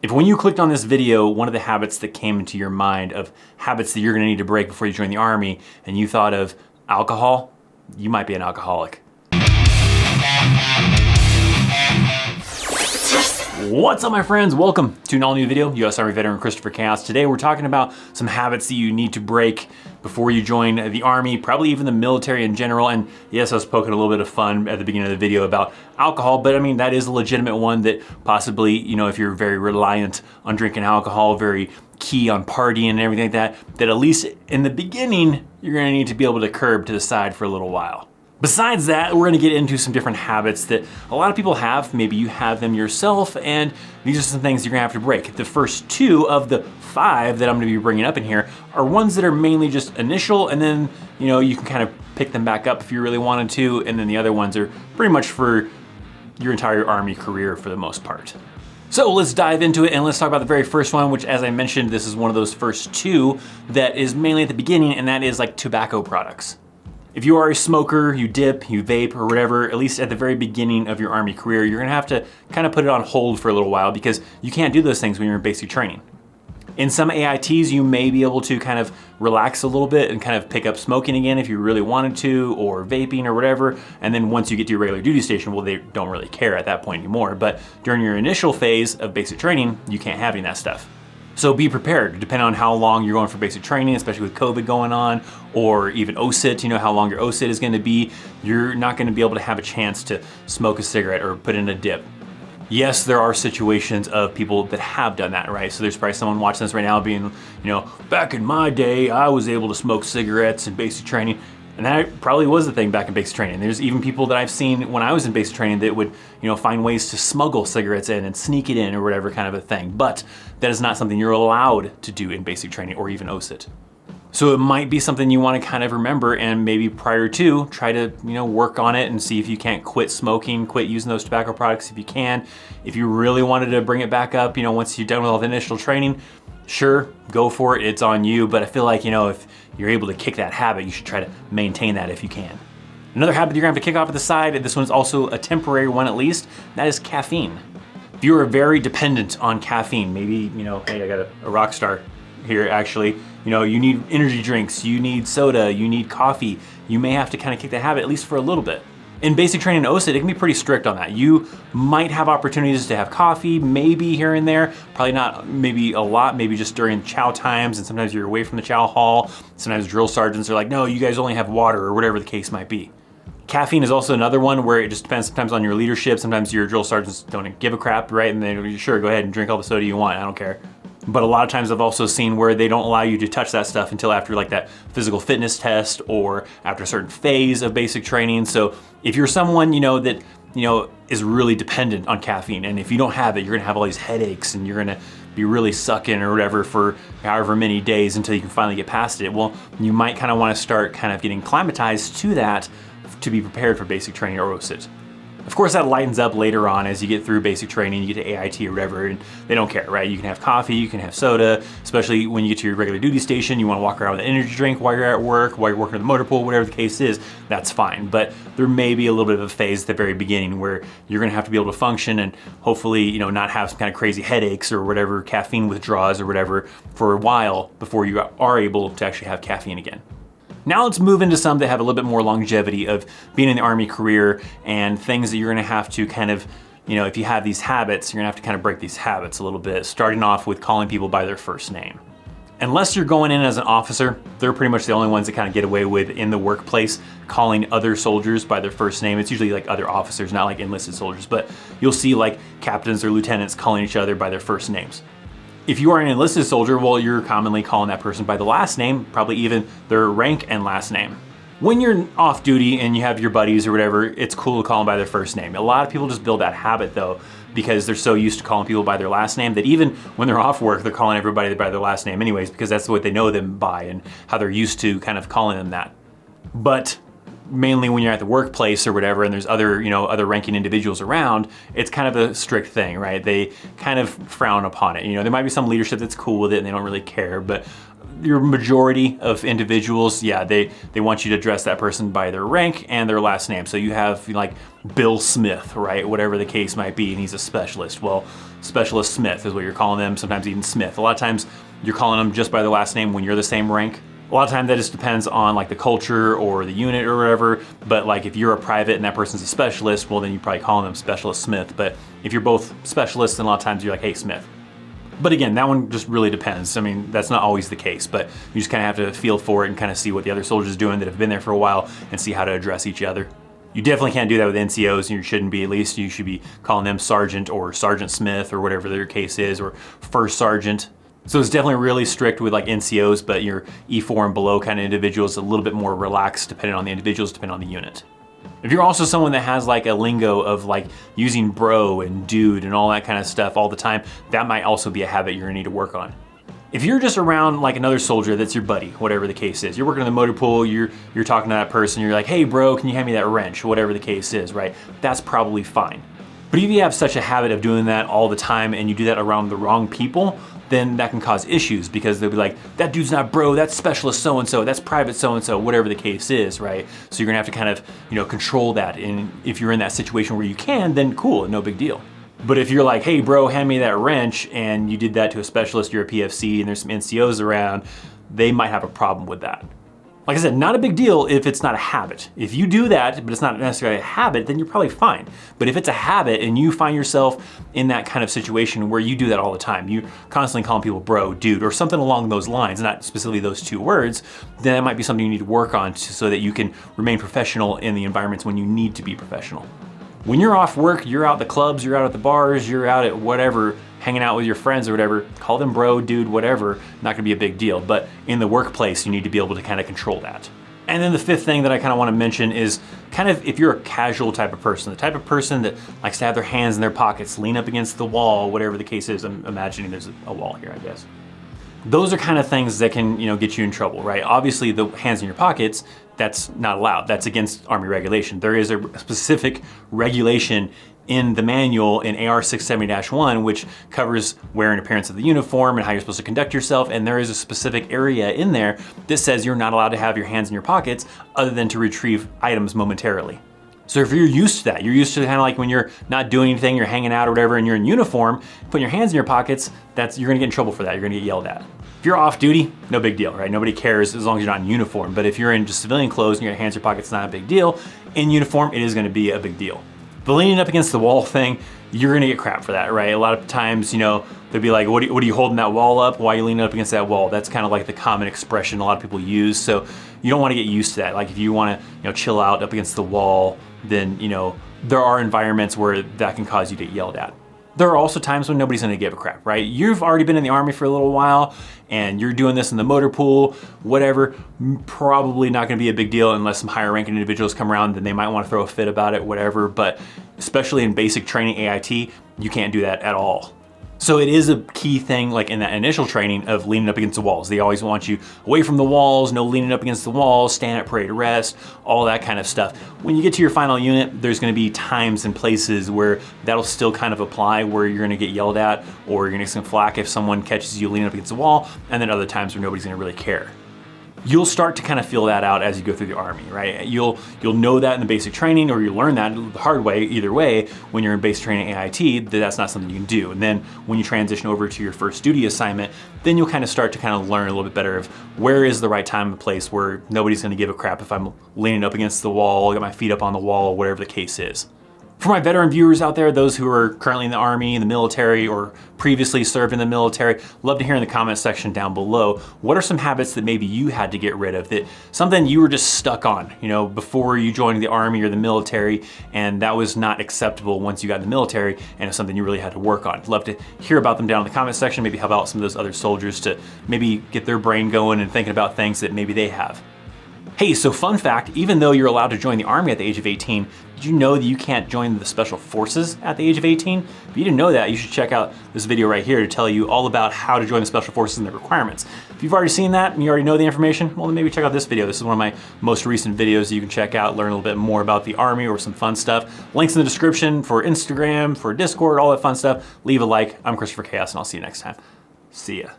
If when you clicked on this video, one of the habits that came into your mind of habits that you're gonna need to break before you join the Army, and you thought of alcohol, you might be an alcoholic. What's up, my friends? Welcome to an all-new video. U.S. Army veteran ThatChrisChaos. Today we're talking about some habits that you need to break before you join the Army, probably even the military in general. And yes, I was poking a little bit of fun at the beginning of the video about alcohol, but I mean, that is a legitimate one that possibly, if you're very reliant on drinking alcohol, very key on partying and everything like that, that at least in the beginning, you're gonna need to be able to curb to the side for a little while. Besides that, we're gonna get into some different habits that a lot of people have. Maybe you have them yourself, and these are some things you're gonna have to break. The first two of the 5 that I'm gonna be bringing up in here are ones that are mainly just initial, and then you can kind of pick them back up if you really wanted to, and then the other ones are pretty much for your entire Army career for the most part. So let's dive into it and let's talk about the very first one, which, as I mentioned, this is one of those first 2 that is mainly at the beginning, and that is like tobacco products. If you are a smoker, you dip, you vape, or whatever, at least at the very beginning of your Army career, you're gonna have to kind of put it on hold for a little while because you can't do those things when you're in basic training. In some AITs, you may be able to kind of relax a little bit and kind of pick up smoking again if you really wanted to, or vaping or whatever. And then once you get to your regular duty station, well, they don't really care at that point anymore. But during your initial phase of basic training, you can't have any of that stuff. So be prepared, depending on how long you're going for basic training, especially with COVID going on, or even OSIT, how long your OSIT is gonna be. You're not gonna be able to have a chance to smoke a cigarette or put in a dip. Yes, there are situations of people that have done that, right? So there's probably someone watching this right now being, back in my day, I was able to smoke cigarettes in basic training. And that probably was the thing back in basic training. There's even people that I've seen when I was in basic training that would, find ways to smuggle cigarettes in and sneak it in or whatever kind of a thing. But that is not something you're allowed to do in basic training or even OSIT. So it might be something you want to kind of remember, and maybe prior to try to, work on it and see if you can't quit smoking, quit using those tobacco products if you can. If you really wanted to bring it back up, once you're done with all the initial training, sure, go for it, it's on you. But I feel like, if you're able to kick that habit, you should try to maintain that if you can. Another habit you're gonna have to kick off at the side, and this one's also a temporary one at least, that is caffeine. If you are very dependent on caffeine, maybe, hey, I got a rock star here actually, you need energy drinks, you need soda, you need coffee, you may have to kind of kick the habit at least for a little bit. In basic training and OSIT, it can be pretty strict on that. You might have opportunities to have coffee, maybe here and there, probably not maybe a lot, maybe just during chow times, and sometimes you're away from the chow hall. Sometimes drill sergeants are like, no, you guys only have water, or whatever the case might be. Caffeine is also another one where it just depends sometimes on your leadership. Sometimes your drill sergeants don't give a crap, right? And they're sure, go ahead and drink all the soda you want, I don't care. But a lot of times I've also seen where they don't allow you to touch that stuff until after like that physical fitness test or after a certain phase of basic training. So if you're someone, that, is really dependent on caffeine, and if you don't have it, you're gonna have all these headaches and you're gonna be really sucking or whatever for however many days until you can finally get past it. Well, you might kind of wanna start kind of getting acclimatized to that to be prepared for basic training or OSIT. Of course, that lightens up later on as you get through basic training, you get to AIT or whatever, and they don't care, right? You can have coffee, you can have soda, especially when you get to your regular duty station, you wanna walk around with an energy drink while you're at work, while you're working at the motor pool, whatever the case is, that's fine. But there may be a little bit of a phase at the very beginning where you're gonna have to be able to function and hopefully, not have some kind of crazy headaches or whatever, caffeine withdrawals or whatever for a while before you are able to actually have caffeine again. Now let's move into some that have a little bit more longevity of being in the Army career and things that you're gonna have to kind of, if you have these habits, you're gonna have to kind of break these habits a little bit, starting off with calling people by their first name. Unless you're going in as an officer, they're pretty much the only ones that kind of get away with in the workplace calling other soldiers by their first name. It's usually like other officers, not like enlisted soldiers, but you'll see like captains or lieutenants calling each other by their first names. If you are an enlisted soldier, well, you're commonly calling that person by the last name, probably even their rank and last name. When you're off duty and you have your buddies or whatever, it's cool to call them by their first name. A lot of people just build that habit though, because they're so used to calling people by their last name that even when they're off work, they're calling everybody by their last name anyways, because that's what they know them by and how they're used to kind of calling them that. But mainly when you're at the workplace or whatever, and there's other, other ranking individuals around, it's kind of a strict thing, right? They kind of frown upon it. There might be some leadership that's cool with it and they don't really care, but your majority of individuals, yeah, they want you to address that person by their rank and their last name. So you have like Bill Smith, right? Whatever the case might be, and he's a specialist. Well, Specialist Smith is what you're calling them, sometimes even Smith. A lot of times you're calling them just by their last name when you're the same rank. A lot of times that just depends on like the culture or the unit or whatever, but like if you're a private and that person's a specialist, well then you probably call them Specialist Smith. But if you're both specialists, then a lot of times you're like, hey, Smith. But again, that one just really depends. I mean, that's not always the case, but you just kind of have to feel for it and kind of see what the other soldiers are doing that have been there for a while and see how to address each other. You definitely can't do that with NCOs, and you shouldn't be. At least you should be calling them Sergeant or Sergeant Smith or whatever their case is, or First Sergeant. So it's definitely really strict with like NCOs, but your E4 and below kind of individuals, a little bit more relaxed depending on the individuals, depending on the unit. If you're also someone that has like a lingo of like using bro and dude and all that kind of stuff all the time, that might also be a habit you're gonna need to work on. If you're just around like another soldier that's your buddy, whatever the case is, you're working in the motor pool, you're talking to that person, you're like, hey bro, can you hand me that wrench, whatever the case is, right? That's probably fine. But if you have such a habit of doing that all the time and you do that around the wrong people, then that can cause issues because they'll be like, that dude's not bro, that's specialist so-and-so, that's private so-and-so, whatever the case is, right? So you're gonna have to kind of, control that. And if you're in that situation where you can, then cool, no big deal. But if you're like, hey bro, hand me that wrench, and you did that to a specialist, you're a PFC, and there's some NCOs around, they might have a problem with that. Like I said, not a big deal if it's not a habit. If you do that, but it's not necessarily a habit, then you're probably fine. But if it's a habit and you find yourself in that kind of situation where you do that all the time, you constantly calling people bro, dude, or something along those lines, not specifically those two words, then that might be something you need to work on so that you can remain professional in the environments when you need to be professional. When you're off work, you're out at the clubs, you're out at the bars, you're out at whatever, hanging out with your friends or whatever, call them bro, dude, whatever, not gonna be a big deal. But in the workplace, you need to be able to kind of control that. And then the fifth thing that I kind of want to mention is kind of if you're a casual type of person, the type of person that likes to have their hands in their pockets, lean up against the wall, whatever the case is. I'm imagining there's a wall here, I guess. Those are kind of things that can, get you in trouble, right? Obviously the hands in your pockets, that's not allowed. That's against Army regulation. There is a specific regulation in the manual in AR 670-1, which covers wear and appearance of the uniform and how you're supposed to conduct yourself. And there is a specific area in there that says you're not allowed to have your hands in your pockets other than to retrieve items momentarily. So if you're used to that, you're used to kind of like when you're not doing anything, you're hanging out or whatever, and you're in uniform, putting your hands in your pockets, you're gonna get in trouble for that. You're gonna get yelled at. If you're off duty, no big deal, right? Nobody cares as long as you're not in uniform. But if you're in just civilian clothes and your hands in your pockets, not a big deal. In uniform, it is gonna be a big deal. The leaning up against the wall thing, you're gonna get crap for that, right? A lot of times, they'll be like, what are you holding that wall up? Why are you leaning up against that wall? That's kind of like the common expression a lot of people use. So you don't wanna get used to that. Like if you wanna, chill out up against the wall, then, there are environments where that can cause you to get yelled at. There are also times when nobody's gonna give a crap, right? You've already been in the Army for a little while and you're doing this in the motor pool, whatever, probably not gonna be a big deal unless some higher ranking individuals come around, then they might wanna throw a fit about it, whatever. But especially in basic training AIT, you can't do that at all. So it is a key thing, like in that initial training of leaning up against the walls. They always want you away from the walls, no leaning up against the walls, stand at parade arrest, all that kind of stuff. When you get to your final unit, there's gonna be times and places where that'll still kind of apply, where you're gonna get yelled at or you're gonna get some flack if someone catches you leaning up against the wall, and then other times where nobody's gonna really care. You'll start to kind of feel that out as you go through the Army, right? You'll know that in the basic training, or you learn that the hard way, either way, when you're in basic training AIT, that's not something you can do. And then when you transition over to your first duty assignment, then you'll kind of start to kind of learn a little bit better of where is the right time and place where nobody's gonna give a crap if I'm leaning up against the wall, got my feet up on the wall, whatever the case is. For my veteran viewers out there, those who are currently in the Army, in the military, or previously served in the military, love to hear in the comment section down below, what are some habits that maybe you had to get rid of, that something you were just stuck on, before you joined the Army or the military, and that was not acceptable once you got in the military, and it's something you really had to work on. Love to hear about them down in the comment section, maybe help out some of those other soldiers to maybe get their brain going and thinking about things that maybe they have. Hey, so fun fact, even though you're allowed to join the Army at the age of 18, did you know that you can't join the Special Forces at the age of 18? If you didn't know that, you should check out this video right here to tell you all about how to join the Special Forces and the requirements. If you've already seen that and you already know the information, well then maybe check out this video. This is one of my most recent videos that you can check out, learn a little bit more about the Army or some fun stuff. Links in the description for Instagram, for Discord, all that fun stuff. Leave a like. I'm ChristopherChaos and I'll see you next time. See ya.